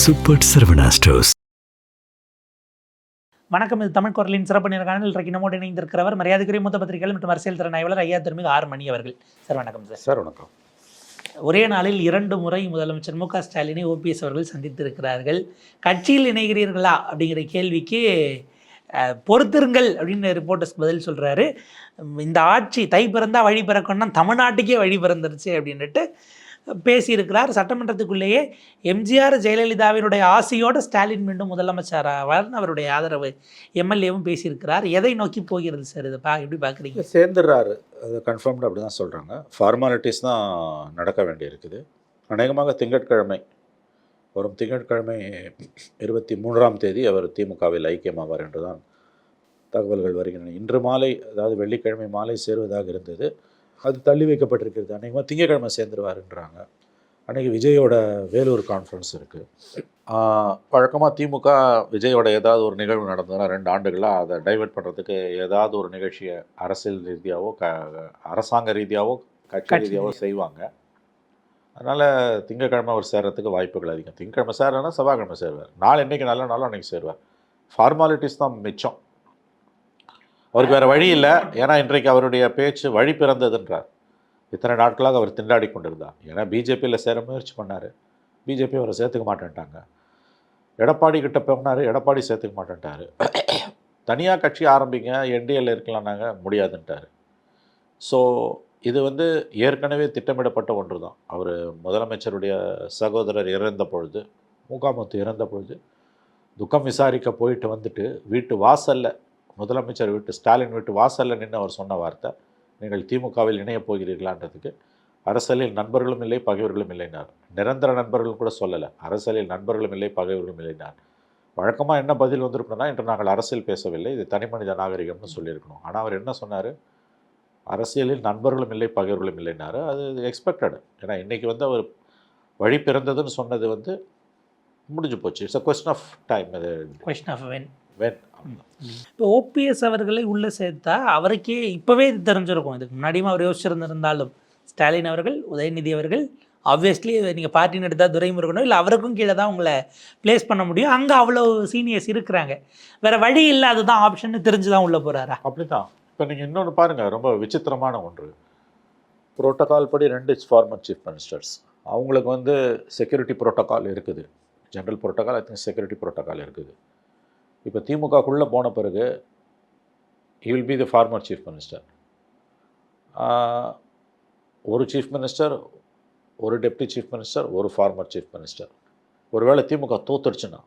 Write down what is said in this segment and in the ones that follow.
Super Saravana stores. வணக்கம். இது தமிழ் குரலின் சிறப்பு நேர்காணல். இன்றைக்கு நம்மோடு இணைந்திருக்கிறவர் மரியாதைக்குரிய மூத்த பத்திரிகைகள் மற்றும் அரசியல் திறன் ஆய்வாளர் ஐயா திருமிகு ஆர் மணி அவர்கள். சார் வணக்கம். சார் வணக்கம். ஒரே நாளில் 2 முறை முதலமைச்சர் மு.க. ஸ்டாலினை ஓபிஎஸ் அவர்கள் சந்தித்திருக்கிறார்கள். கட்சியில் இணைகிறீர்களா அப்படிங்கிற கேள்விக்கு பொறுத்திருங்கள் அப்படின்னு ரிப்போர்ட்டர்ஸ் பதில் சொல்கிறாரு. இந்த ஆட்சி தை பிறந்தா வழி பிறக்கணும்னா தமிழ்நாட்டுக்கே வழி பிறந்துருச்சு அப்படின்ட்டு பேசியிருக்கிறார். சட்டமன்றத்துக்குள்ளேயே எம்ஜிஆர் ஜெயலலிதாவினுடைய ஆசையோடு ஸ்டாலின் மீண்டும் முதலமைச்சராவார்னு அவருடைய ஆதரவு எம்எல்ஏவும் பேசியிருக்கிறார். எதை நோக்கி போகிறது சார்? இதை எப்படி பார்க்குறீங்க? சேர்ந்துடுறாரு, அது கன்ஃபார்ம்டு அப்படி தான் சொல்கிறாங்க. ஃபார்மாலிட்டிஸ் தான் நடக்க வேண்டியிருக்குது. அநேகமாக திங்கட்கிழமை வரும் திங்கட்கிழமை 23ஆம் தேதி அவர் திமுகவில் ஐக்கியமாவார் என்று தான் தகவல்கள் வருகின்றன. இன்று மாலை, அதாவது வெள்ளிக்கிழமை மாலை சேருவதாக இருந்தது. அது தள்ளி வைக்கப்பட்டிருக்கிறது. அன்றைக்கி திங்கட்கிழமை சேர்ந்துருவாருன்றாங்க. அன்றைக்கி விஜயோட வேலூர் கான்ஃபரன்ஸ் இருக்குது. வழக்கமாக திமுக விஜயோட ஏதாவது ஒரு நிகழ்வு நடந்ததுன்னா 2 ஆண்டுகளாக அதை டைவெர்ட் பண்ணுறதுக்கு ஏதாவது ஒரு நிகழ்ச்சியை அரசியல் ரீதியாகவோ அரசாங்க ரீதியாகவோ கட்சி ரீதியாகவோ செய்வாங்க. அதனால் திங்கட்கிழமை அவர் சேர்கிறதுக்கு வாய்ப்புகள் அதிகம். திங்கட்கிழமை சேர்றேன்னா செவ்வாய்க்கிழமை சேருவார். நாள் என்றைக்கு நல்ல நாளும் அன்றைக்கி சேருவார். ஃபார்மாலிட்டிஸ் தான் மிச்சம். அவருக்கு வேறு வழி இல்லை. ஏன்னா இன்றைக்கு அவருடைய பேச்சு வழி பிறந்ததுன்றார். இத்தனை நாட்களாக அவர் திண்டாடி கொண்டிருந்தார். ஏன்னா பிஜேபியில் சேர முயற்சி பண்ணார். பிஜேபி அவரை சேர்த்துக்க மாட்டேன்ட்டாங்க. எடப்பாடி கிட்ட போனார், எடப்பாடி சேர்த்துக்க மாட்டேன்ட்டார். தனியாக கட்சி ஆரம்பிங்க, என்டிஏல இருக்கலாம்னாங்க, முடியாதுன்ட்டார். ஸோ இது ஏற்கனவே திட்டமிடப்பட்ட ஒன்று தான். அவர் முதலமைச்சருடைய சகோதரர் இறந்த பொழுது, மூகாமுத்து இறந்த பொழுது துக்கம் விசாரிக்க போயிட்டு வந்துட்டு வீட்டு வாசலில், முதலமைச்சர் வீட்டு ஸ்டாலின் வீட்டு வாசலில் நின்று அவர் சொன்ன வார்த்தை, நீங்கள் திமுகவில் இணையப் போகிறீர்களான்றதுக்கு அரசியலில் நண்பர்களும் இல்லை பகைவர்களும் இல்லைனார். நிரந்தர நண்பர்கள் கூட சொல்லலை. அரசியலில் நண்பர்களும் இல்லை பகைவர்களும் இல்லைனார். வழக்கமாக என்ன பதில் வந்திருக்கணும்னா, இன்று நாங்கள் அரசியல் பேசவில்லை, இது தனிமனித நாகரிகம்னு சொல்லியிருக்கணும். ஆனால் அவர் என்ன சொன்னார்? அரசியலில் நண்பர்களும் இல்லை பகைவர்களும் இல்லைனார். அது எக்ஸ்பெக்டடு. ஏன்னா இன்றைக்கி அவர் வழி பிறந்ததுன்னு சொன்னது முடிஞ்சு போச்சு. It's a question of time. அது கொஸ்டின் ஆஃப் வென். இப்போ ஓபிஎஸ் அவர்களை உள்ளே சேர்த்தா அவருக்கே இப்போவே இது தெரிஞ்சிருக்கும். இதுக்கு முன்னாடியும் அவர் யோசிச்சிருந்திருந்தாலும் ஸ்டாலின் அவர்கள், உதயநிதி அவர்கள், ஆப்வியஸ்லி நீங்கள் பார்ட்டின்னு எடுத்தால் துரைமுருகனோ இல்லை அவருக்கும் கீழே தான் உங்களை ப்ளேஸ் பண்ண முடியும். அங்கே அவ்வளோ சீனியர்ஸ் இருக்கிறாங்க. வேறு வழி இல்லை, அதுதான் ஆப்ஷன்னு தெரிஞ்சு தான் உள்ளே போகிறாரா? அப்படி தான். இப்போ நீங்கள் இன்னொன்று பாருங்கள், ரொம்ப விசித்திரமான ஒன்று. புரோட்டோகால் படி 2 ஃபார்மர் சீஃப் மினிஸ்டர்ஸ். அவங்களுக்கு செக்யூரிட்டி புரோட்டோகால் இருக்குது. General protocol, I think security protocol இருக்குது. இப்போ திமுகக்குள்ளே போன பிறகு he will be the former chief minister. ஒரு சீஃப் மினிஸ்டர், ஒரு டெப்டி சீஃப் மினிஸ்டர், ஒரு ஃபார்மர் சீஃப் மினிஸ்டர். ஒருவேளை திமுக தோத்துருச்சுன்னா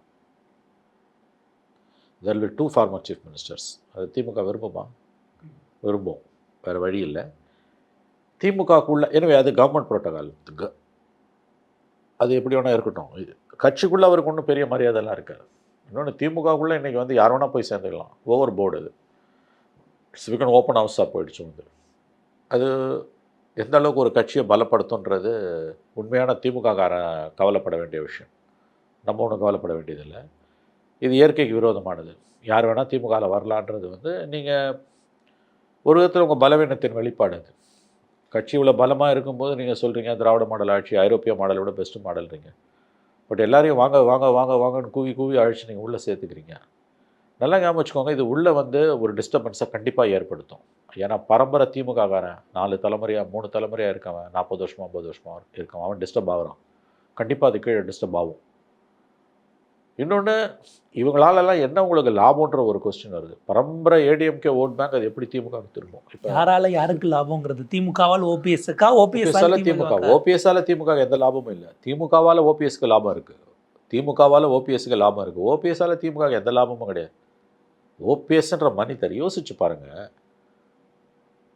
there will be 2 former chief ministers. அது திமுக விரும்புமா? விரும்பும், வேறு வழி இல்லை. திமுகக்குள்ளே எனவே அது கவர்மெண்ட் புரோட்டோகால். அது எப்படி வேணால் இருக்கட்டும். கட்சிக்குள்ளே அவருக்கு ஒன்றும் பெரிய மரியாதைலாம் இருக்காது. இன்னொன்று, திமுகக்குள்ளே இன்றைக்கி யார் வேணால் போய் சேர்ந்துக்கலாம். ஓவர் போர்டு அது சிவிக்கன் ஓப்பன் ஹவுஸாக போயிடுச்சு. அது எந்த அளவுக்கு ஒரு கட்சியை பலப்படுத்துன்றது உண்மையான திமுககாரன் கவலைப்பட வேண்டிய விஷயம். நம்ம ஒன்றும் கவலைப்பட வேண்டியதில்லை. இது இயற்கைக்கு விரோதமானது. யார் வேணால் திமுகவில் வரலான்றது நீங்கள் ஒரு விதத்தில் உங்கள் பலவீனத்தின் வெளிப்பாடு. அது கட்சி இவ்வளோ பலமாக இருக்கும்போது நீங்கள் சொல்கிறீங்க திராவிட மாடல் ஆட்சி ஐரோப்பிய மாடலோட பெஸ்ட்டு மாடல்றீங்க. பட் எல்லாரையும் வாங்க வாங்க வாங்க வாங்கன்னு கூவி கூவி அழைச்சி நீங்கள் உள்ளே சேர்த்துக்கிறீங்க. நல்லா ஞாபகம் வச்சுக்கோங்க, இது உள்ளே ஒரு டிஸ்டர்பன்ஸை கண்டிப்பாக ஏற்படுத்தும். ஏன்னா பரம்பரை திமுககாரன் 4 தலைமுறையாக 3 தலைமுறையாக இருக்கவன், 40 வருஷமாக 50 வருஷமாக இருக்கவன், அவன் டிஸ்டர்ப் ஆகிறான். கண்டிப்பாக அது கீழே டிஸ்டர்ப் ஆகும். இன்னொன்று, இவங்களாலெல்லாம் என்ன உங்களுக்கு லாபம்ன்ற ஒரு கொஸ்டின் வருது. பரம்பரை ஏடிஎம்கே ஓட் பேங்க் அது எப்படி திமுக திரும்பும்? இப்போ யாரால யாருக்கு லாபங்கிறது? திமுகவால் ஓபிஎஸ்க்கா? ஓபிஎஸ்ஸால் திமுக. ஓபிஎஸ்ஸால் திமுக எந்த லாபமும் இல்லை. திமுகவால் ஓபிஎஸ்க்கு லாபம் இருக்குது. திமுகவால் ஓபிஎஸ்க்கு லாபம் இருக்குது. ஓபிஎஸ்ஸால் திமுக எந்த லாபமும் கிடையாது. ஓபிஎஸ்ன்ற மனிதர் யோசிச்சு பாருங்கள்.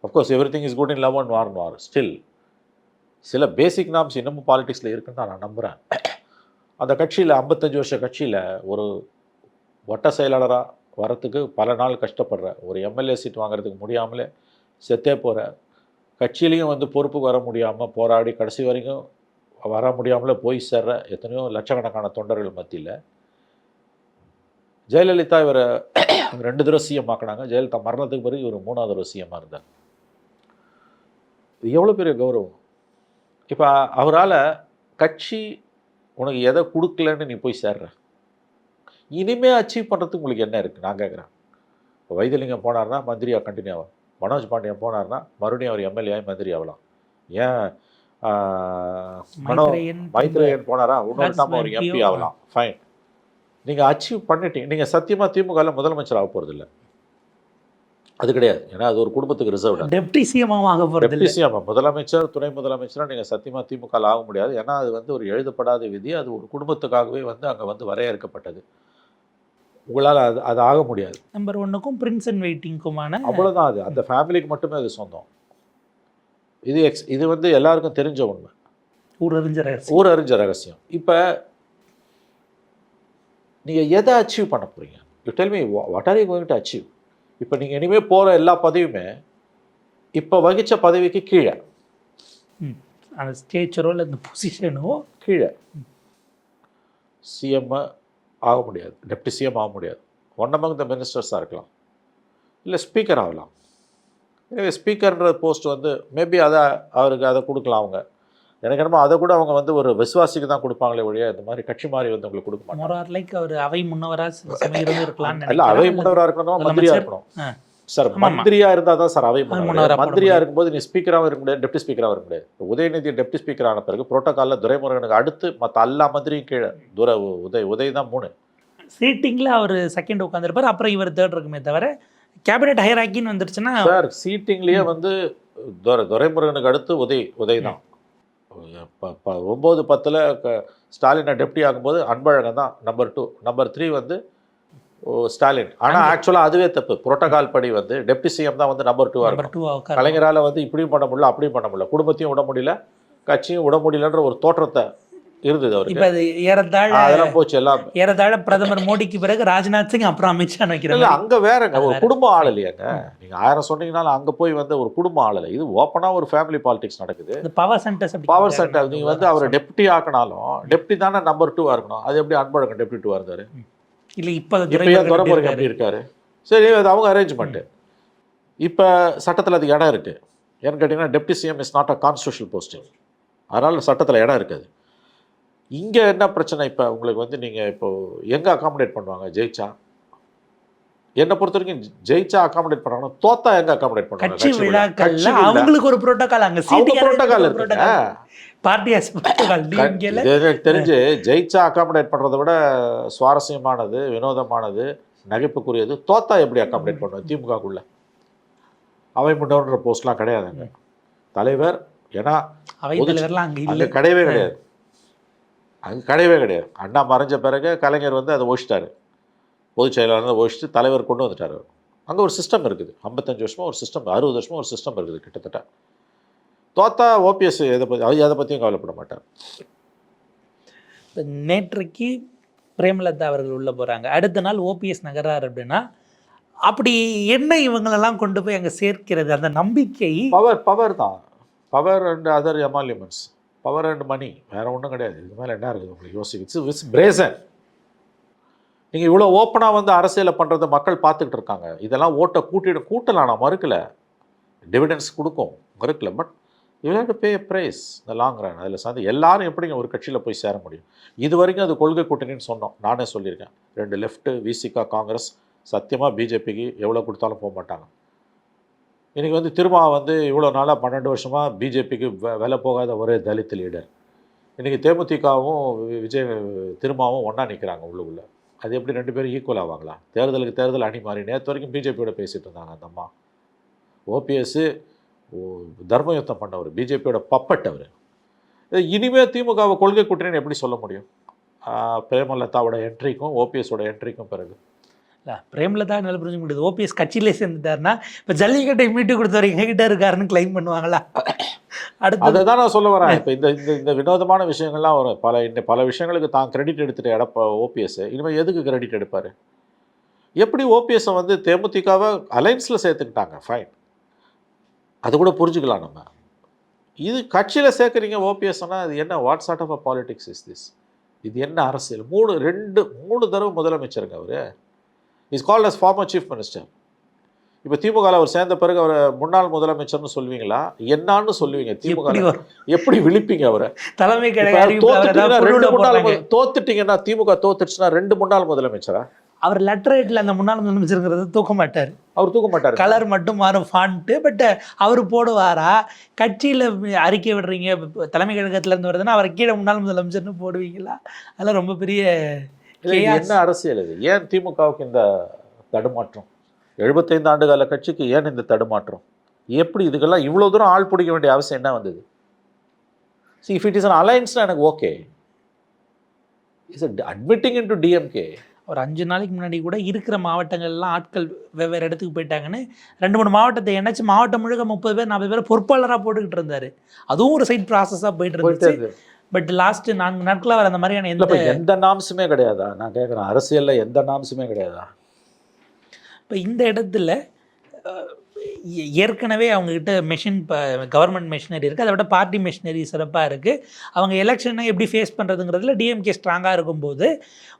Of course every thing is good in love and war and war. Still சில பேசிக் நாம்ஸ் இன்னமும் பாலிடிக்ஸில் இருக்குன்னு நான் நம்புகிறேன். அந்த கட்சியில் 55 வருஷ கட்சியில் ஒரு வட்ட செயலாளராக வரத்துக்கு பல நாள் கஷ்டப்படுற, ஒரு எம்எல்ஏ சீட் வாங்குறதுக்கு முடியாமலே செத்தே போகிற, கட்சியிலையும் பொறுப்புக்கு வர முடியாமல் போராடி கடைசி வரைக்கும் வர முடியாமலே போய் சேர்ற எத்தனையோ லட்சக்கணக்கான தொண்டர்கள் மத்தியில் ஜெயலலிதா இவரை 2 தடவை சிஎம் ஆக்கினாங்க. ஜெயலலிதா மரணத்துக்கு பிறகு இவர் 3ஆவது தடவை சிஎம்மாக இருந்தார். இது எவ்வளோ பெரிய கௌரவம். இப்போ அவரால் கட்சி உனக்கு எதை கொடுக்கலன்னு நீ போய் சேர்ற? இனிமே அச்சீவ் பண்ணுறதுக்கு உங்களுக்கு என்ன இருக்குது நான் கேட்குறேன். இப்போ வைத்தியலிங்கம் போனார்னா மந்திரியாக கண்டினியூ ஆகும். மனோஜ் பாண்டியன் போனார்னா மறுபடியும் அவர் எம்எல்ஏ ஆகி மந்திரி ஆகலாம். ஏன் மைத்ரேயன் போனாரா இன்னொரு நம்ம ஒரு எம்பி ஆகலாம். ஃபைன். நீங்கள் அச்சீவ் பண்ணிட்டீங்க. நீங்கள் சத்தியமாக திமுகவில் முதலமைச்சர் ஆக போகிறதில்ல. அது கிடையாது. ஏன்னா அது ஒரு குடும்பத்துக்கு ரிசர்வ்டு. டெப்டி சிஎம் ஆக போகிறது. டெப்டி சிஎம் முதலமைச்சர் துணை முதலமைச்சராக நீங்கள் சத்தியமாக திமுகவில் ஆக முடியாது. ஏன்னா அது வந்து ஒரு எழுதப்படாத விதி. அது ஒரு குடும்பத்துக்காகவே வந்து அங்கே வந்து வரையறுக்கப்பட்டது. உங்களால் அது ஆக முடியாது. நம்பர் 1க்கும் பிரின்ஸ் அண்ட் வெயிட்டிங்க்குமான அவ்வளோதான். அது அந்த ஃபேமிலிக்கு மட்டுமே அது சொந்தம். இது வந்து எல்லாருக்கும் தெரிஞ்ச உண்மை. ஊர் அறிஞ்ச ரகசியம். இப்போ நீங்கள் எதை அச்சீவ் பண்ண போகிறீங்க? You tell me what are you going to achieve? இப்போ நீங்கள் இனிமேல் போகிற எல்லா பதவியுமே இப்போ வகித்த பதவிக்கு கீழே, அந்த ஸ்டேச்சரோ இல்லை அந்த பொசிஷனோ கீழே. சிஎம் ஆக முடியாது, டெப்டி சிஎம் ஆக முடியாது. ஒன் அமங் த மினிஸ்டர்ஸாக இருக்கலாம், இல்லை ஸ்பீக்கர் ஆகலாம். எனவே ஸ்பீக்கர்ன்ற போஸ்ட் வந்து மேபி அவருக்கு அதை கொடுக்கலாம். அவங்க எனக்கு என்னமோ அதை கூட அவங்க வந்து ஒரு விசுவாசிக்கு தான் கொடுப்பாங்களே ஒழிய இந்த மாதிரி கட்சி மாறி வந்து உங்களுக்கு கொடுக்க மாட்டாங்க. லைக் அவர் அவை முன்னவராக இருக்கலாம். இல்லை, அவை முன்னவராக இருக்கணும், மந்திரியாக இருக்கணும். சார் மந்திரியாக இருந்தால் தான் சார் அவை முன்னவர். மந்திரியாக இருக்கும்போது நீ ஸ்பீக்கராகவும் இருக்க முடியாது, டெப்டி ஸ்பீக்கராகவும் இருக்க முடியாது. உதயநிதி டெப்டி ஸ்பீக்கர் ஆன பிறகு புரோட்டோகாலில் துரைமுருகனுக்கு அடுத்து மற்ற எல்லா மந்திரியும் கீழே உதய் தான் 3 சீட்டிங்கில் அவர் செகண்ட் உட்காந்துருப்பார். அப்புறம் இவர் தேர்ட் இருக்குமே தவிர கேபினெட் ஹையராக்கின்னு வந்துருச்சுன்னா சார் சீட்டிங்லேயே வந்து துரைமுருகனுக்கு அடுத்து உதய் தான். 9-10 ஸ்டாலினை டெப்டி ஆகும்போது அன்பழகன் தான் நம்பர் 2. நம்பர் 3 வந்து ஸ்டாலின். ஆனால் ஆக்சுவலாக அதுவே தப்பு. புரோட்டோகால் படி வந்து டெப்டி சிஎம் தான் வந்து நம்பர் 2 இருக்கும். கலைஞரால் வந்து இப்படியும் பண்ண முடியல, அப்படியும் பண்ண முடியல, குடும்பத்தையும் விட முடியல, கட்சியும் விட முடியலன்ற ஒரு தோற்றத்தை இருந்தது அவருக்கு. அதெல்லாம் போச்சு. எல்லாம் ஏறத்தாழ பிரதமர் மோடிக்கு பிறகு ராஜ்நாத் சிங் அப்புறம் அமித்ஷா வைக்கிறாங்க. இல்லை அங்கே வேறங்க ஒரு குடும்பம் ஆள் இல்லையாங்க. நீங்கள் 1000 சொன்னீங்கனாலும் அங்கே போய் வந்து ஒரு குடும்பம் ஆள் இல்லை. இது ஓப்பனாக ஒரு ஃபேமிலி பாலிடிக்ஸ் நடக்குது. பவர் சென்டர் நீங்கள் வந்து அவரை டெப்டி ஆக்கினாலும் டெப்டி தானே நம்பர் 2 இருக்கணும். அது எப்படி அன்பழகன் டெப்டி 2 இருந்தார்? இல்லை இப்போ துரைமுருகன் எப்படி இருக்காரு? சரி, அது அவங்க அரேஞ்ச்மெண்ட்டு. இப்போ சட்டத்தில் அதுக்கு இடம் இருக்குது. ஏன்னு கேட்டிங்கன்னா deputy CM is not a constitutional posting. அதனால் சட்டத்தில் இடம் இருக்காது. இங்கே என்ன பிரச்சனை? இப்போ உங்களுக்கு வந்து நீங்கள் இப்போது எங்கே அகாமடேட் பண்ணுவாங்க? ஜெயிச்சா என்னை பொறுத்த வரைக்கும் ஜெயிச்சா அகாமடேட் பண்ணுறாங்கன்னா தோத்தா எங்கே அகாமடேட் பண்ணுவாங்க? அவங்களுக்கு ஒரு புரோட்டோகால் அங்கே புரோட்டோகால் இருக்குங்க. எனக்கு தெரிஞ்சு ஜெயிச்சா அகாமடேட் பண்ணுறதை விட சுவாரஸ்யமானது, வினோதமானது, நகைப்புக்குரியது தோத்தா எப்படி அகாமடேட் பண்ணுவோம்? திமுகக்குள்ள அவை முன்னோன்ற போஸ்ட்லாம் கிடையாதுங்க. தலைவர் ஏன்னா அங்கே கிடையவே கிடையாது. அங்கே கிடையவே கிடையாது. அண்ணா மறைஞ்ச பிறகு கலைஞர் வந்து அதை ஒழிச்சிட்டாரு. பொதுச் செயலாளர் ஒழிச்சிட்டு தலைவர் கொண்டு வந்துட்டார். அங்கே ஒரு சிஸ்டம் இருக்குது. 55 வருஷமாக ஒரு சிஸ்டம், 60 வருஷமாக ஒரு சிஸ்டம் இருக்குது கிட்டத்தட்ட. தோத்தா ஓபிஎஸ் எதை பற்றியும் கவலைப்பட மாட்டார். நேற்றைக்கு பிரேமலதா அவர்கள் உள்ளே போகிறாங்க, அடுத்த நாள் ஓபிஎஸ் நகரார் அப்படின்னா அப்படி என்ன இவங்களெல்லாம் கொண்டு போய் அங்கே சேர்க்கிறது? அந்த நம்பிக்கை பவர் தான். Power and other emoluments, power and money, வேறு ஒன்றும் கிடையாது. இது மேலே என்ன இருக்குது உங்களுக்கு யோசிச்சு? It's brazen. நீங்கள் இவ்வளோ ஓப்பனாக வந்து அரசியலை பண்ணுறதை மக்கள் பார்த்துக்கிட்டு இருக்காங்க. இதெல்லாம் ஓட்டை கூட்டலாம், நான் மறுக்கலை. டிவிடென்ஸ் கொடுக்கும், மறுக்கலை. But you have to pay a price இந்த லாங் ரன். அதில் சார்ந்து எல்லாரும் எப்படிங்க ஒரு கட்சியில் போய் சேர முடியும்? இது வரைக்கும் அது கொள்கை கூட்டணின்னு சொன்னோம். நானே சொல்லியிருக்கேன். 2 லெஃப்ட்டு, விசிகா, காங்கிரஸ் சத்தியமாக பிஜேபிக்கு எவ்வளோ கொடுத்தாலும் போக மாட்டாங்க. இன்றைக்கி வந்து திரும்ப வந்து இவ்வளோ நாளாக 12 வருஷமாக பிஜேபிக்கு விலை போகாத ஒரே தலித் லீடர். இன்றைக்கி தேமுதிகவும் விஜய் திரும்பவும் ஒன்றா நிற்கிறாங்க உள்ளுக்குள்ளே. அது எப்படி 2 பேரும் ஈக்குவல் ஆவாங்களா? தேர்தலுக்கு தேர்தல் அணி மாறி நேற்று வரைக்கும் பிஜேபியோட பேசிகிட்டு இருந்தாங்க அந்த அம்மா. ஓபிஎஸ் தர்ம யுத்தம் பண்ணவர், பிஜேபியோட பப்பட் அவர். இனிமேல் திமுகவை கொள்கை கூட்டணின்னு எப்படி சொல்ல முடியும்? பிரேமலதாவோட என்ட்ரிக்கும் ஓபிஎஸோட என்ட்ரிக்கும் பிறகு பிரேமலதா நல்லா புரிஞ்சுக்க முடியுது. ஓபிஎஸ் கட்சியிலே சேர்ந்துட்டாருன்னா இப்போ ஜல்லிக்கட்டை மீட்டு கொடுத்தவர் எங்ககிட்ட இருக்காருன்னு கிளைம் பண்ணுவாங்களா? அதை தான் நான் சொல்ல வரேன். இப்போ இந்த வினோதமான விஷயங்கள்லாம் வரும். பல விஷயங்களுக்கு தான் கிரெடிட் எடுத்துகிட்டு ஓபிஎஸ் இனிமேல் எதுக்கு கிரெடிட் எடுப்பார்? எப்படி ஓபிஎஸை வந்து தேமுதிகவை அலைன்ஸில் சேர்த்துக்கிட்டாங்க, ஃபைன், அது கூட புரிஞ்சுக்கலாம் நம்ம. இது கட்சியில் சேர்க்குறீங்க ஓபிஎஸ்னா அது என்ன? What sort of a politics is this? இது என்ன அரசியல்? 3 தடவை முதலமைச்சருங்க அவர். Is called as former chief minister. இப்போ திமுகவில் அவர் சேர்ந்த பிறகு அவரை முன்னாள் முதலமைச்சர்னு சொல்லுவீங்களா, என்னான்னு சொல்லுவீங்க? திமுக எப்படி விழிப்பீங்க அவரை? தலைமை தோத்துட்டீங்கன்னா, திமுக தோத்துச்சுன்னா 2 முன்னாள் முதலமைச்சரா? அவர் லெட்டரேட்டில் அந்த முன்னாள் முதலமைச்சருங்கிறது தூக்க மாட்டார். அவர் தூக்க மாட்டார். கலர் மட்டும் மாறும் ஃபாண்ட்டு. பட் அவர் போடுவாரா? கட்சியில் அறிக்கை விடுறீங்க, தலைமை கழகத்துலேருந்து வருதுன்னா அவரை கீழே முன்னாள் முதலமைச்சர்னு போடுவீங்களா? அதெல்லாம் ரொம்ப பெரிய என்ன அரசியல் இது? ஏன் திமுகவுக்கு இந்த தடுமாற்றம்? 75 ஆண்டுகால கட்சிக்கு ஏன் இந்த தடுமாற்றம்? எப்படி இதுக்கெல்லாம் இவ்வளோ தூரம் ஆள் பிடிக்க வேண்டிய அவசியம் என்ன வந்தது? See, if it is an alliance, எனக்கு okay. Is it admitting into DMK? ஒரு 5 நாளைக்கு முன்னாடி கூட இருக்கிற மாவட்டங்கள்லாம் ஆட்கள் வெவ்வேறு இடத்துக்கு போயிட்டாங்கன்னு 2-3 மாவட்டத்தை இணைச்சு மாவட்டம் முழுக்க 30 பேர் 40 பேர் பொறுப்பாளராக போட்டுக்கிட்டு இருந்தார். அதுவும் ஒரு சைட் ப்ராசஸாக போயிட்டு இருந்துச்சு. பட் லாஸ்ட் 4 நாட்களாக அவர் அந்த மாதிரியான எந்த நாம்ஸுமே கிடையாதா? நான் கேட்குறேன், அரசியலில் எந்த நாம்ஸுமே கிடையாதா? இப்போ இந்த இடத்துல ஏற்கனவே அவங்கக்கிட்ட மெஷின் கவர்மெண்ட் மெஷினரி இருக்குது, அதை விட பார்ட்டி மெஷினரி சிறப்பாக இருக்குது. அவங்க எலெக்ஷனை எப்படி ஃபேஸ் பண்ணுறதுங்கிறதுல டிஎம்கே ஸ்ட்ராங்காக இருக்கும்போது,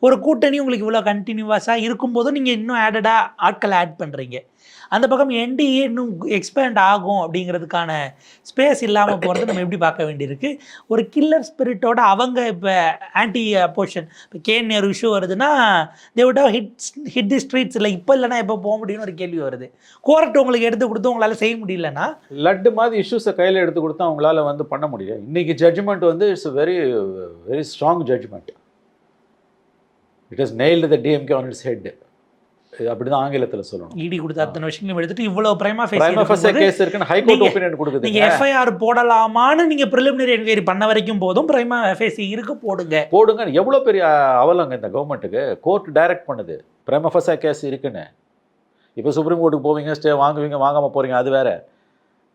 ஒரு கூட்டணி உங்களுக்கு இவ்வளோ கண்டினியூவஸாக இருக்கும்போதும் நீங்கள் இன்னும் ஆடடாக ஆட்களை ஆட் பண்ணுறீங்க. அந்த பக்கம் என்டிஏ இன்னும் எக்ஸ்பேண்ட் ஆகும் அப்படிங்கிறதுக்கான ஸ்பேஸ் இல்லாமல் போகிறது நம்ம எப்படி பார்க்க வேண்டியிருக்கு. ஒரு கில்லர் ஸ்பிரிட்டோட அவங்க இப்போ ஆன்டி அப்போஷன், இப்போ கேஎன்ஆர் இஷ்யூ வருதுன்னா தேவிட ஹிட் தி ஸ்ட்ரீட்ஸ் இல்லை, இப்போ இல்லைனா எப்போ போக முடியும்னு ஒரு கேள்வி வருது. கோர்ட் உங்களுக்கு எடுத்து கொடுத்து உங்களால் செய்ய முடியலன்னா, லட்டு மாதிரி இஷ்யூஸை கையில் எடுத்து கொடுத்தா அவங்களால வந்து பண்ண முடியும். இன்றைக்கி ஜட்ஜ்மெண்ட் வந்து it's very very strong judgment. It is nailed the DMK on its head. அப்படிதான் ஆங்கிலத்தில் சொல்லணும். இடி கொடுத்த அத்தனை விஷயங்களும் எடுத்துட்டு இவ்வளவு பிரைமா கேஸ் இருக்குன்னு ஹைகோர்ட் ஒபினியன் கொடுக்குது. நீங்க எஃப்ஐஆர் போடலாமான்னு நீங்க பிரிலிமினரி என்கொயரி பண்ண வரைக்கும் போதும் பிரைமா எஃப்ஐசி இருக்கு, போடுங்க. எவ்வளவு பெரிய அவலங்க இந்த கவர்மெண்ட்டுக்கு. கோர்ட் டைரக்ட் பண்ணுது பிரைமா ஃபேசி கேஸ் இருக்குன்னு. இப்போ சுப்ரீம் கோர்ட்டுக்கு போவீங்க, ஸ்டே வாங்குவீங்க, வாங்காம போறீங்க, அது வேற.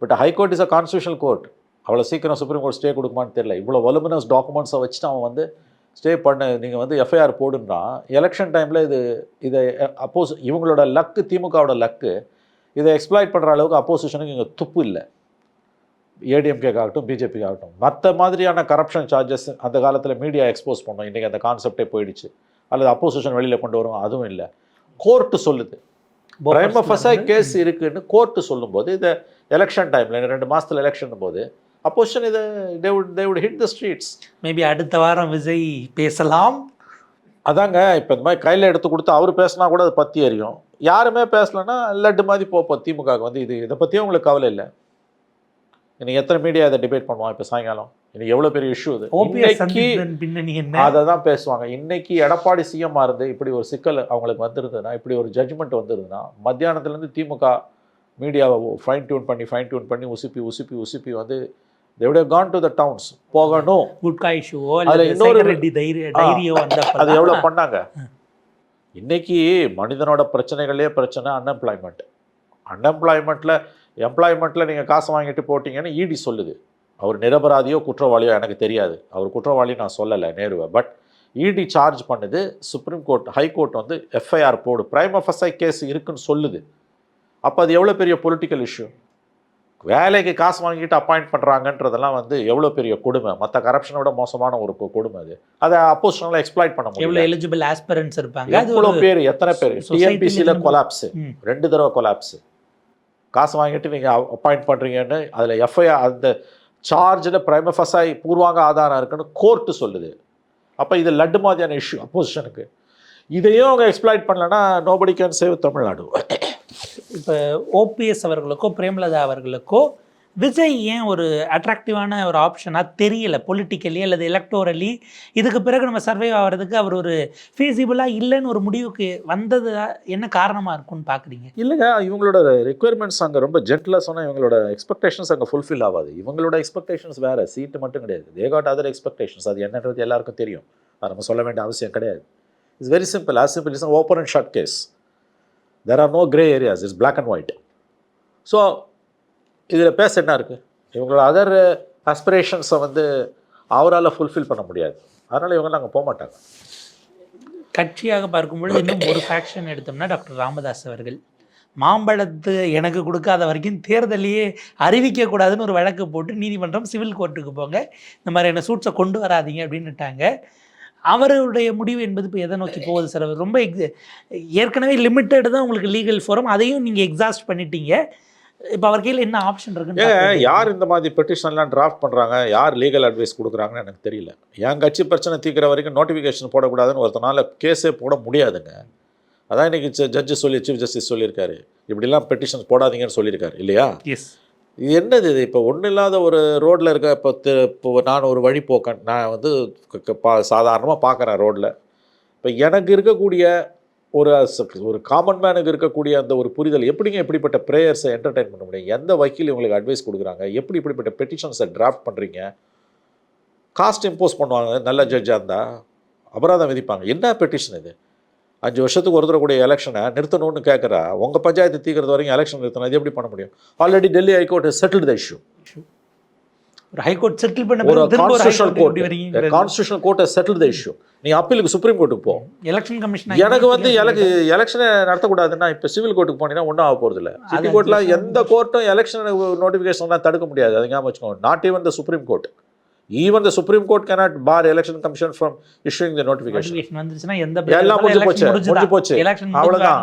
But high court is a constitutional court. அவ்வளோ சீக்கிரம் சுப்ரீம் கோர்ட் ஸ்டே கொடுக்குமான்னு தெரியல. இவ்வளோ வலுமினஸ் டாக்குமெண்ட்ஸை வச்சுட்டு அவன் வந்து ஸ்டே பண்ண நீங்கள் வந்து எஃப்ஐஆர் போடுன்னா எலெக்ஷன் டைமில் இதை அப்போஸ் இவங்களோட லக்கு, திமுகவோட லக்கு, இதை எக்ஸ்ப்ளாய்ட் பண்ணுற அளவுக்கு அப்போசிஷனுக்கு இங்கே துப்பு இல்லை. ஏடிஎம்கேக்கு ஆகட்டும், பிஜேபிக்கு ஆகட்டும். மற்ற மாதிரியான கரப்ஷன் சார்ஜஸ் அந்த காலத்தில் மீடியா எக்ஸ்போஸ் பண்ணோம். இன்றைக்கி அந்த கான்செப்டே போயிடுச்சு. அல்லது அப்போசிஷன் வெளியில் கொண்டு வரும், அதுவும் இல்லை. கோர்ட்டு சொல்லுது பிரைமா ஃபேசி கேஸ் இருக்குன்னு. கோர்ட்டு சொல்லும்போது இதை எலெக்ஷன் டைமில் 2 மாதத்தில் எலெக்ஷன் போது அப்போசிஷன் இதை they would hit the streets. Maybe அடுத்த வாரம் விஜய் பேசலாம். அதாங்க இப்போ இந்த மாதிரி கையில் எடுத்து கொடுத்து அவர் பேசினா கூட அது பற்றி எறியும். யாருமே பேசலைன்னா லட்டு மாதிரி போப்போம். திமுகவுக்கு வந்து இதை பற்றியும் உங்களுக்கு கவலை இல்லை. இன்னைக்கு எத்தனை மீடியா இதை டிபேட் பண்ணுவான்? இப்போ சாயங்காலம் இன்னைக்கு எவ்வளோ பெரிய இஷ்யூ இது, அதை தான் பேசுவாங்க. இன்னைக்கு எடப்பாடி சிஎம்மாக இருந்து இப்படி ஒரு சிக்கல் அவங்களுக்கு வந்துருதுன்னா, இப்படி ஒரு ஜட்ஜ்மெண்ட் வந்துருதுன்னா, மத்தியானத்துலேருந்து திமுக மீடியாவை ஃபைன் டியூன் பண்ணி உசுப்பி வந்து they would have gone to the towns. போகணும். குட்கா இஷ்யூவோ அல்லது இன்னொரு தைரியோ வந்தப்ப அது எவ்வளோ பண்ணாங்க. இன்னைக்கு மனிதனோட பிரச்சனைகளே பிரச்சனை அன்எம்ப்ளாய்மெண்ட்டில் எம்ப்ளாய்மெண்ட்டில் நீங்கள் காசு வாங்கிட்டு போட்டிங்கன்னு இடி சொல்லுது. அவர் நிரபராதியோ குற்றவாளியோ எனக்கு தெரியாது. அவர் குற்றவாளி நான் சொல்லலை நேருவை. பட் இடி சார்ஜ் பண்ணுது. சுப்ரீம் கோர்ட், ஹைகோர்ட் வந்து எஃப்ஐஆர் போடு, பிரைமா ஃபேசி கேஸ் இருக்குன்னு சொல்லுது. அப்போ அது எவ்வளோ பெரிய பொலிட்டிக்கல் இஷ்யூ. வேலைக்கு காசு வாங்கிட்டு அப்பாயிண்ட் பண்ணுறாங்கன்றதெல்லாம் வந்து எவ்வளோ பெரிய கொடுமை. மற்ற கரப்ஷனோட மோசமான ஒரு கொடுமை அது. அதை அப்போசிஷனில் எக்ஸ்ப்ளாய்ட் பண்ண முடியும். எவ்வளோ எலிஜிபிள் ஆஸ்பிரன்ஸ் இருப்பாங்க, எவ்வளோ பேர், எத்தனை பேர். டிஎன்பிசியில் கொலாப்ஸு, 2 தடவை கொலாப்ஸு. காசு வாங்கிட்டு நீங்கள் அப்பாயிண்ட் பண்ணுறீங்கன்னு அதில் எஃப்ஐஆர் அந்த சார்ஜில் பிரைமா ஃபேசி பூர்வாங்க ஆதாரம் இருக்குன்னு கோர்ட்டு சொல்லுது. அப்போ இது லட்டு மாதிரியான இஷ்யூ அப்போசிஷனுக்கு. இதையும் அவங்க எக்ஸ்ப்ளாய்ட் பண்ணலன்னா நோபடி கேன் சேவ் தமிழ்நாடு. இப்போ ஓபிஎஸ் அவர்களுக்கோ பிரேமலதா அவர்களுக்கோ விஜய் ஏன் ஒரு அட்ராக்டிவான ஒரு ஆப்ஷனாக தெரியல பொலிட்டிக்கலி அல்லது எலக்டோரலி? இதுக்கு பிறகு நம்ம சர்வைவ் ஆகிறதுக்கு அவர் ஒரு ஃபீஸிபிளாக இல்லைன்னு ஒரு முடிவுக்கு வந்தது என்ன காரணமாக இருக்கும்னு பார்க்குறீங்க? இல்லைங்க, இவங்களோட ரெக்குயர்மெண்ட்ஸ் அங்கே ரொம்ப ஜென்டிலாக சொன்னால் இவங்களோட எக்ஸ்பெக்டேஷன்ஸ் அங்கே ஃபுல்ஃபில் ஆகாது. இவங்களோட எக்ஸ்பெக்டேஷன்ஸ் வேறு, சீட்டு மட்டும் கிடையாது. They got other expectations. அது என்னன்றது எல்லாருக்கும் தெரியும். அது நம்ம சொல்ல வேண்டிய அவசியம் கிடையாது. It's very simple. As simple is open and shut case. There are no grey areas. It's black and white. So இதில் பேச என்ன இருக்குது? இவங்களோட அதர் ஆஸ்பிரேஷன்ஸை வந்து அவரால் ஃபுல்ஃபில் பண்ண முடியாது. அதனால் இவங்க அங்கே போக மாட்டாங்க. கட்சியாக பார்க்கும்பொழுது இன்னும் ஒரு ஃபேக்ஷன் எடுத்தோம்னா டாக்டர் ராமதாஸ் அவர்கள் மாம்பழத்து எனக்கு கொடுக்காத வரைக்கும் தேர்தலையே அறிவிக்கக்கூடாதுன்னு ஒரு வழக்கு போட்டு நீதிமன்றம் சிவில் கோர்ட்டுக்கு போங்க, இந்த மாதிரியான சூட்ஸை கொண்டு வராதிங்க அப்படின்னுட்டாங்க. அவருடைய முடிவு என்பது இப்போ எதை நோக்கி போகுது சார்? அவர் ரொம்ப ஏற்கனவே லிமிட்டட் தான் உங்களுக்கு லீகல் ஃபோரம், அதையும் நீங்கள் எக்ஸாஸ்ட் பண்ணிட்டீங்க. இப்போ அவர் கையில் என்ன ஆப்ஷன் இருக்குன்னு யார் இந்த மாதிரி பெட்டிஷன்லாம் டிராஃப்ட் பண்ணுறாங்க, யார் லீகல் அட்வைஸ் கொடுக்குறாங்கன்னு எனக்கு தெரியல. என் கட்சி பிரச்சனை தீர்க்கிற வரைக்கும் நோட்டிஃபிகேஷன் போடக்கூடாதுன்னு ஒருத்தனால கேஸே போட முடியாதுங்க. அதான் இன்றைக்கி ஜட்ஜு சீஃப் ஜஸ்டிஸ் சொல்லியிருக்காரு, இப்படிலாம் பெட்டிஷன்ஸ் போடாதீங்கன்னு சொல்லியிருக்காரு இல்லையா? எஸ். இது என்னது இது? இப்போ ஒன்றும் இல்லாத ஒரு ரோட்டில் இருக்க இப்போ நான் ஒரு வழிபோக்கன், நான் வந்து சாதாரணமாக பார்க்குறேன் ரோட்டில். இப்போ எனக்கு இருக்கக்கூடிய ஒரு காமன் மேனுக்கு இருக்கக்கூடிய அந்த ஒரு புரிதல் எப்படிங்க இப்படிப்பட்ட ப்ரேயர்ஸை என்டர்டெயின் பண்ண முடியும்? எந்த வக்கீல் உங்களுக்கு அட்வைஸ் கொடுக்குறாங்க? எப்படி இப்படிப்பட்ட பெட்டிஷன்ஸை டிராஃப்ட் பண்ணுறீங்க? காஸ்ட் இம்போஸ் பண்ணுவாங்க, நல்ல ஜட்ஜாக இருந்தால் அபராதம் விதிப்பாங்க. என்ன பெட்டிஷன் இது? 5 வருஷத்துக்கு ஒரு தடவை கூடிய எலெக்ஷனை நிறுத்தணும்னு கேட்குறா. உங்கள் பஞ்சாயத்து தீர்க்கறது வரைக்கும் எலெக்ஷன் நிறுத்தணும், அது எப்படி பண்ண முடியும்? Already Delhi high court settled the issue. ஒரு ஹைகோர்ட் செட்டில் பண்ண ஒரு constitutional court settle the issue. நீ அப்பீலுக்கு சுப்ரீம் கோர்ட்டுக்கு போ. எலெக்ஷன் கமிஷன் எனக்கு வந்து எலெக்ஷனை நடத்தக்கூடாதுன்னா இப்போ சிவில் கோர்ட்டுக்கு போனீங்கன்னா ஒன்றும் ஆக போகிறது இல்லை. சிட்டி கோர்ட்டில் எந்த கோர்ட்டும் எலெக்ஷன் நோட்டிஃபிகேஷன்லாம் தடுக்க முடியாது. அது ஞாபகம் வச்சுக்கோங்க. Not even the supreme court. Even the Supreme Court cannot bar Election Commission from issuing the notification. எல்லாம் முடிஞ்சு போச்சு. அவ்வளோதான்,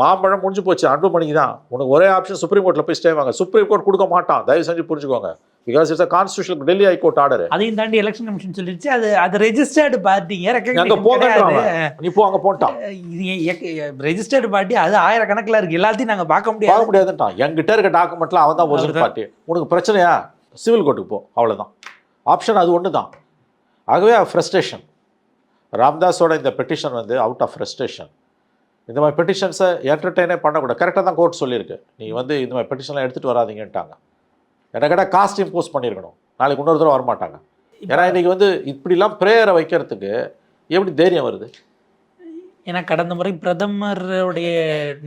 மாம்பழம் முடிஞ்சு போச்சு. அன்புமணிக்கு தான் உனக்கு ஒரே ஆப்ஷன், சுப்ரீம் கோர்ட்டில் போய் ஸ்டே வாங்க. சுப்ரீம் கோர்ட் கொடுக்க மாட்டான், தயவு செஞ்சு புரிஞ்சுக்கோங்க. Because it's a constitutional Delhi high court order. அதையும் தாண்டி எலெக்ஷன் கமிஷன் சொல்லிடுச்சு, அது ரெஜிஸ்டர்டு பார்ட்டிங்க. அங்கே போகன்றாங்க, நீ போ அங்கே போட்டான். இது ரெஜிஸ்டர்டு பார்ட்டி, அது ஆயிரக்கணக்கில் இருக்குது, எல்லாத்தையும் நாங்கள் பார்க்க முடியாதுன்ட்டான். என்கிட்ட இருக்க டாக்குமெண்ட்லாம் அவன் தான் ஒரிஜினல் பார்ட்டி. உனக்கு பிரச்சனையா சிவில் கோர்ட்டுக்கு போ, அவ்வளோதான் ஆப்ஷன். அது ஒன்று தான். ஆகவே ஃப்ரஸ்ட்ரேஷன், ராம்தாஸோட இந்த பெட்டிஷன் வந்து அவுட் ஆஃப் ஃப்ரஸ்ட்ரேஷன். இந்த மாதிரி பெட்டிஷன்ஸை என்டர்டெயினே பண்ணக்கூடாது. கரெக்டாக தான் கோர்ட் சொல்லியிருக்கு, நீங்கள் வந்து இந்த மாதிரி பெட்டிஷன்லாம் எடுத்துகிட்டு வராதிங்கன்ட்டாங்க. என்ன கேட்டால் காஸ்ட் இம்போஸ் பண்ணியிருக்கணும், நாளைக்கு இன்னொரு தடவை வரமாட்டாங்க. ஏன்னா இன்றைக்கி வந்து இப்படிலாம் ப்ரேயரை வைக்கிறதுக்கு எப்படி தைரியம் வருது? ஏன்னா கடந்த முறை பிரதமருடைய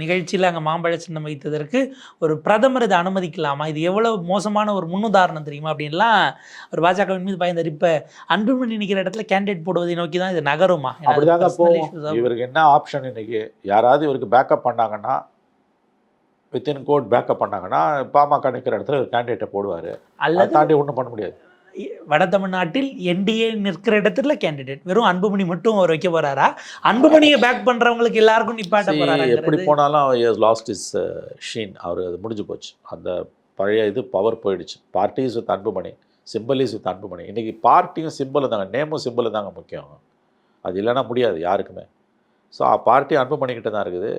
நிகழ்ச்சியில் அங்கே மாம்பழ சின்னம் வைத்ததற்கு ஒரு பிரதமர் இதை அனுமதிக்கலாமா? இது எவ்வளோ மோசமான ஒரு முன்னுதாரணம் தெரியுமா அப்படின்லாம் ஒரு பாஜகவின் மீது பயந்தார். இப்போ அன்புமணி நிற்கிற இடத்துல கேண்டிடேட் போடுவதை நோக்கி தான் இது நகருமா? அப்படிதாங்க போகும். இவருக்கு என்ன ஆப்ஷன்? இன்னைக்கு யாராவது இவருக்கு பேக்கப் பண்ணாங்கன்னா, வித்தின் கோட் பேக்கப் பண்ணாங்கன்னா, பாமக நிற்கிற இடத்துல ஒரு கேண்டிடேட்டை போடுவார். அல்லது தாண்டி ஒன்றும் பண்ண முடியாது. வட தமிழ்நாட்டில் என்டிஏ நிற்கிற இடத்துல கேண்டிடேட் வெறும் அன்புமணி மட்டும் அவர் வைக்க போறாரா? அன்புமணியை பேக் பண்றவங்களுக்கு எல்லாருக்கும் நிப்பாட்ட போறாரா? எப்படி போனாலும் லாஸ்ட் இஸ் ஷீன். அவர் அது முடிஞ்சு போச்சு. அந்த பழைய இது பவர் போயிடுச்சு. Party is with Anbumani, simple is with Anbumani. இன்றைக்கி பார்ட்டியும் சிம்பிள் தாங்க, நேமும் சிம்பிள் தாங்க முக்கியம். அது இல்லைன்னா முடியாது யாருக்குமே. ஸோ பார்ட்டி அன்புமணிக்கிட்ட தான் இருக்குது.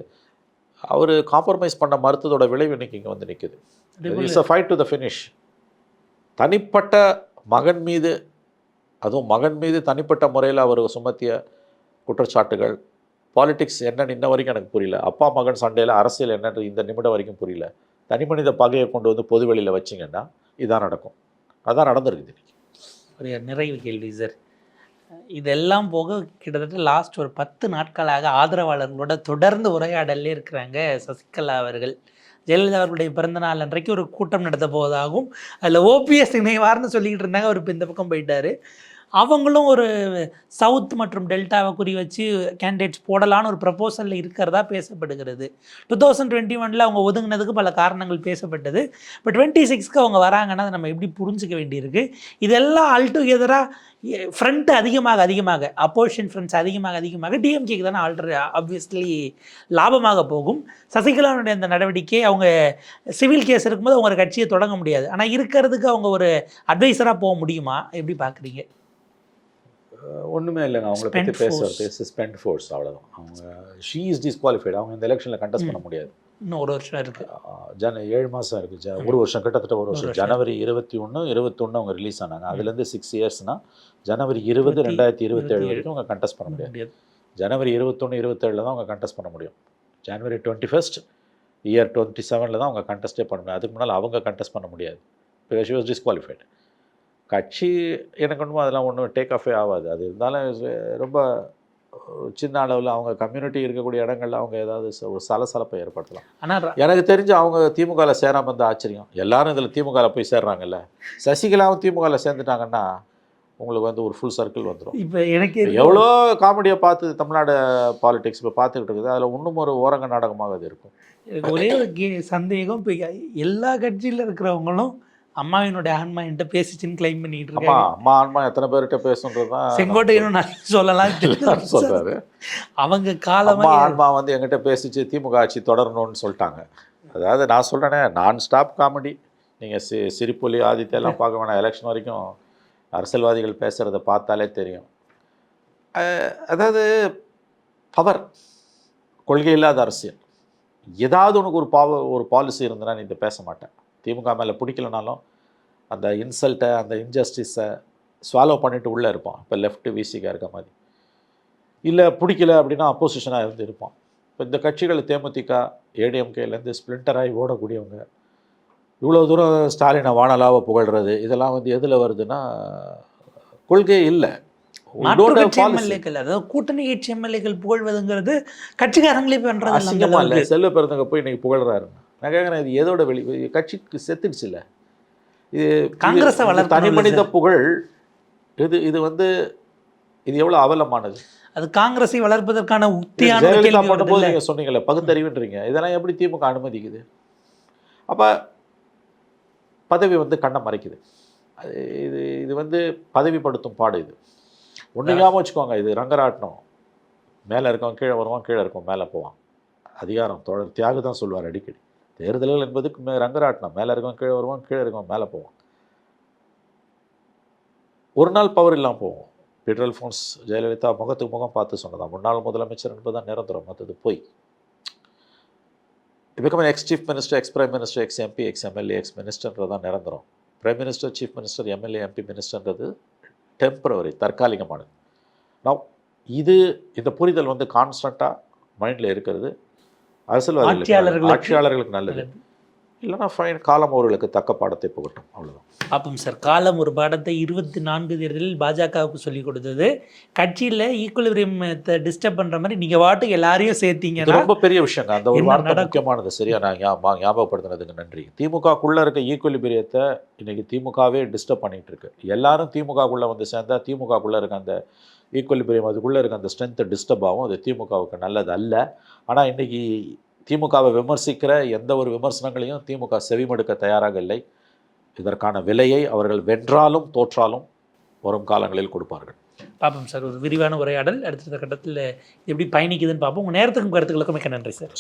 அவர் காம்ப்ரமைஸ் பண்ண மறுத்ததோட விளைவு இன்றைக்கி இங்கே வந்து நிற்குது. It's a fight to the finish. தனிப்பட்ட மகன் மீது, அதுவும் மகன் மீது தனிப்பட்ட முறையில் அவர் சுமத்திய குற்றச்சாட்டுகள், பாலிடிக்ஸ் என்னன்னு இன்ன வரைக்கும் எனக்கு புரியல. அப்பா மகன் சண்டையில் அரசியல் என்னன்னு இந்த நிமிடம் வரைக்கும் புரியல. தனி மனித பகையை கொண்டு வந்து பொது வெளியில் வச்சிங்கன்னா இதான் நடக்கும். அதான் நடந்திருக்குது. ஒரு நிறைவு கேள்வி சார். இதெல்லாம் போக கிட்டத்தட்ட லாஸ்ட் ஒரு 10 நாட்களாக ஆதரவாளர்களோட தொடர்ந்து உரையாடலே இருக்கிறாங்க சசிகலா அவர்கள். ஜெயலலிதா அவர்களுடைய பிறந்தநாள் அன்றைக்கு ஒரு கூட்டம் நடத்த போவதாகவும் அதில் ஓபிஎஸ் இணைவார்னு சொல்லிக்கிட்டு இருந்தாங்க. அவர் இப்போ இந்த பக்கம் போயிட்டார். அவங்களும் ஒரு சவுத் மற்றும் டெல்டாவை குறி வச்சு கேண்டிடேட்ஸ் போடலான்னு ஒரு ப்ரப்போசலில் இருக்கிறதா பேசப்படுகிறது. 2021 அவங்க ஒதுங்கினதுக்கு பல காரணங்கள் பேசப்பட்டது. இப்போ 26க்கு அவங்க வராங்கன்னா அதை நம்ம எப்படி புரிஞ்சிக்க வேண்டியிருக்கு? இதெல்லாம் அல்டுகெதராக ஃப்ரண்ட் அதிகமாக அப்போசிஷன் ஃப்ரெண்ட்ஸ் அதிகமாக டிஎம்கேக்கு தானே ஆப்வியஸ்லி லாபமாக போகும். சசிகலாவுடைய அந்த நடவடிக்கை, அவங்க சிவில் கேஸ் இருக்கும்போது அவங்க ஒரு கட்சியை தொடங்க முடியாது, ஆனால் இருக்கிறதுக்கு அவங்க ஒரு அட்வைசராக போக முடியுமா? எப்படி பார்க்குறீங்க? ஒன்றுமே இல்லைங்க. அவங்கள பற்றி பேசுறது சஸ்பெண்ட் ஃபோர்ஸ், அவ்வளோதான். அவங்க ஷீ இஸ் டிஸ்குவாலிஃபைடு. அவங்க இந்த எலெக்ஷனில் கண்டெஸ்ட் பண்ண முடியாது. இன்னும் 1 வருஷம் இருக்குது. 7 மாதம் இருக்குது. 1 வருஷம், கிட்டத்தட்ட 1 வருஷம். ஜனவரி 21 அவங்க ரிலீஸ் ஆனாங்க. அதுலேருந்து 6 இயர்ஸ்னால் ஜனவரி 20, 2027 வரைக்கும் அவங்க கண்டெஸ்ட் பண்ண முடியாது. ஜனவரி 21, 27 தான் அவங்க கண்டெஸ்ட் பண்ண முடியும். ஜனவரி 21 இயர் 27 தான் அவங்க கண்டெஸ்ட்டே பண்ண முடியும். அதுக்கு முன்னால் அவங்க கண்டெஸ்ட் பண்ண முடியாது. Because she was disqualified. கட்சி எனக்கு ஒன்றும் அதெல்லாம் ஒன்றும் டேக் ஆஃபே ஆகாது. அது இருந்தாலும் ரொம்ப சின்ன அளவில் அவங்க கம்யூனிட்டி இருக்கக்கூடிய இடங்களில் அவங்க ஏதாவது ஒரு சலசலப்பை ஏற்படுத்தலாம். ஆனால் எனக்கு தெரிஞ்சு அவங்க திமுகவில் சேராமல் இருந்தால் ஆச்சரியம். எல்லாரும் இதில் திமுகவில் போய் சேர்றாங்கல்ல. சசிகலாவும் திமுகவில் சேர்ந்துட்டாங்கன்னா உங்களுக்கு வந்து ஒரு ஃபுல் சர்க்கிள் வந்துடும். இப்போ எனக்கு எவ்வளோ காமெடியை பார்த்து தமிழ்நாடு பாலிடிக்ஸ் இப்போ பார்த்துக்கிட்டு இருக்குது. அதில் இன்னும் ஒரு ஓரங்க நாடகமாக அது இருக்கும். எனக்கு ஒரே ஒரு சந்தேகம், இப்போ எல்லா கட்சியில் இருக்கிறவங்களும் அம்மாவினுடைய ஆன்மா என்கிட்ட பேசிச்சுன்னு கிளைம் பண்ணிட்டு ஆமா இருக்காங்க. அம்மா ஆன்மா எத்தனை பேர்கிட்ட பேசுன்றது தான் செங்கோட்டையனும் நான் சொல்லலாம் சொல்றாரு. அவங்க அம்மா காலமா ஆன்மா வந்து எங்கிட்ட பேசிச்சு திமுக ஆட்சி தொடரணும்னு சொல்லிட்டாங்க. அதாவது நான் சொல்கிறேனே நான் ஸ்டாப் காமெடி. நீங்கள் சிரிப்பொலி ஆதித்யெல்லாம் பார்க்க வேணாம். எலெக்ஷன் வரைக்கும் அரசியல்வாதிகள் பேசுகிறத பார்த்தாலே தெரியும். அதாவது பவர், கொள்கை இல்லாத அரசியல். ஏதாவது உனக்கு ஒரு பாலிசி இருந்ததுன்னா நீ இதை பேச மாட்டேன். திமுக மேலே பிடிக்கலனாலும் அந்த இன்சல்ட்டை அந்த இன்ஜஸ்டிஸை ஸ்வாலோ பண்ணிட்டு உள்ளே இருப்பான். இப்போ லெஃப்ட்டு விசிக்காக இருக்க மாதிரி. இல்லை பிடிக்கல அப்படின்னா அப்போசிஷனாக இருந்து இருப்பான். இப்போ இந்த கட்சிகள் தேமுதிக ஏடிஎம்கேலேருந்து ஸ்பிளிண்டராகி ஓடக்கூடியவங்க இவ்வளோ தூரம் ஸ்டாலினை வானலாவை புகழ்கிறது இதெல்லாம் வந்து எதில் வருதுன்னா கொள்கையே இல்லை. எம்எல்ஏக்கள் அதாவது கூட்டணி கட்சி எம்எல்ஏக்கள் புகழ்வதுங்கிறது கட்சிக்காரங்களே அசிங்கமாக இல்லை. செல்வ பிறந்தவங்க போய் இன்னைக்கு புகழ்றாருங்க. நான் கேட்குறேன் இது எதோட கட்சிக்கு செத்துடுச்சு இல்லை. இது காங்கிரஸை வளர்த்து தனி மனித புகழ். இது வந்து இது எவ்வளோ அவலமானது. அது காங்கிரஸை வளர்ப்பதற்கான உத்தியான ஜெயலலிதா பண்ணும்போது நீங்கள் சொன்னீங்கல்ல பகுத்தறிவுன்றீங்க. இதெல்லாம் எப்படி திமுக அனுமதிக்குது? அப்போ பதவி வந்து கண்ணை மறைக்குது. இது வந்து பதவிப்படுத்தும் பாடு. இது ஒன்று ஞாபகம் வச்சுக்கோங்க. இது ரங்கராட்டனம். மேலே இருக்கவன் கீழே வருவான், கீழே இருக்கவன் மேலே போவான். அதிகாரம் தோழர் தியாகு தான் சொல்லுவார் அடிக்கடி. தேர்தல்கள் என்பதுக்கு ரங்கராட்டனம். மேலே இருக்கவன் கீழே வருவான், கீழே இருக்கவன் மேலே போவான். ஒரு நாள் பவர் இல்லாமல் போவோம். பீட்டர் அல்ஃபோன்ஸ் ஜெயலலிதா முகத்துக்கு முகம் பார்த்து சொன்னதான் முன்னாள் முதலமைச்சர் என்பதுதான் நிரந்தரம், மற்றது போய். become an ex-chief minister, ex-prime minister, ex-MP, ex-MLA, ex-ministerன்றதான் நிரந்தரம். Prime minister, chief minister, MLA, MP மினிஸ்டர்ன்றது டெம்பரவரி, தற்காலிகமானது. நான் இந்த புரிதல் வந்து கான்ஸ்டண்ட்டாக மைண்டில் இருக்கிறது. அரசியல்வாதிகளுக்கு, ஆட்சியாளர்களுக்கு நல்லது. இல்லைனா ஃபைன், காலம் அவர்களுக்கு தக்க பாடத்தை புகட்டும், அவ்வளோதான். பார்ப்போம் சார். காலம் ஒரு பாடத்தை 24 தேர்தலில் பாஜகவுக்கு சொல்லிக் கொடுத்தது. கட்சியில் ஈக்குவலிபிரியத்தை டிஸ்டர்ப் பண்ணுற மாதிரி நீங்கள் வாட்டுக்கு எல்லாரையும் சேர்த்தீங்கன்னா ரொம்ப பெரிய விஷயங்க. அந்த ஒரு வார்த்தை முக்கியமானது. சரியா நான் ஞாபகப்படுத்தினதுக்கு நன்றி. திமுகக்குள்ளே இருக்க ஈக்குவலிபிரியத்தை இன்னைக்கு திமுகவே டிஸ்டர்ப் பண்ணிகிட்டு இருக்கு. எல்லாரும் திமுகக்குள்ளே வந்து சேர்ந்தால் திமுகக்குள்ளே இருக்க அந்த ஈக்குவலிபிரியம், அதுக்குள்ளே இருக்க அந்த ஸ்ட்ரென்த்தை டிஸ்டர்ப் ஆகும். அது திமுகவுக்கு நல்லது அல்ல. ஆனால் இன்றைக்கி திமுகவை விமர்சிக்கிற எந்த ஒரு விமர்சனங்களையும் திமுக செவிமடுக்க தயாராக இல்லை. இதற்கான விலையை அவர்கள் வென்றாலும் தோற்றாலும் வரும் காலங்களில் கொடுப்பார்கள். பார்ப்போம் சார். ஒரு விரிவான உரையாடல் அடுத்த கட்டத்தில் எப்படி பயணிக்குதுன்னு பார்ப்போம். உங்கள் நேரத்துக்கும் கருத்துக்களுக்கும் மிக்க நன்றி சார்.